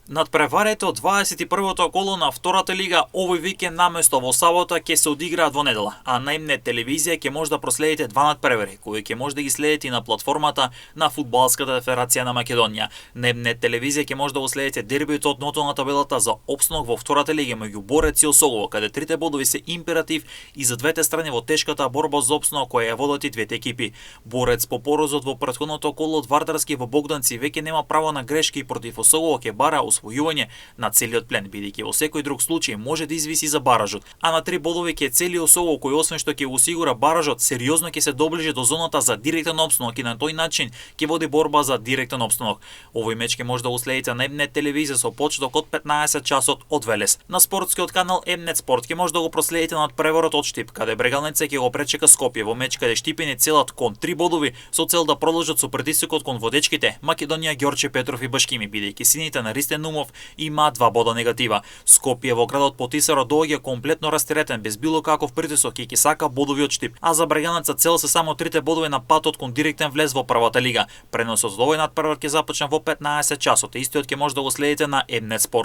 Надпреварите од 21-то коло на втората лига овој викенд наместо во сабота ќе се одиграат во недела, а на М-нет телевизија ќе може да проследите два надпревари, кои ќе може да ги следите и на платформата на Фудбалската федерација на Македонија. На М-нет телевизија ќе може да го следите дербиото од дното на табелата за опстанок во втората лига меѓу Борец и Осогово, каде трите бодови се императив и за двете страни во тешката борба за опстанок која ја водат и двете екипи. Борец по поразот во претходното коло од Вардарски во Богданци веќе нема право на грешки и против Осогово ќе бара освојување на целиот плен, бидејќи во секој друг случај може да извиси за баражот. А на 3 бодови ќе цели Осогово, кој освен што ќе осигура баражот, сериозно ќе се доближи до зоната за директен опстанок и на тој начин ќе води борба за директен опстанок. Овој меч ќе може да го следите на М-нет телевизија со почеток од 15 часот од Велес. На спортскиот канал М-нет спорт ќе може да го проследите надпреварот од Штип, каде Брегалница ќе го пречека Скопје во меч каде Штипини целат кон 3 бодови со цел да продолжат со притисокот кон водечките Македонија, Ѓорче Петров и Башкими, бидејќи сините на Ристен Нумов има 2 бода негатива. Скопје во градот Потисаро доаѓа комплетно растиретен без било каков притисок и ќе сака бодови од Штип, а за Брегалница цел се само 3 бодови на патот кон директен влез во првата лига. Преносот за овој надпревар ќе започне во 15 часот. Истиот ќе може да го следите на М-нет спорт.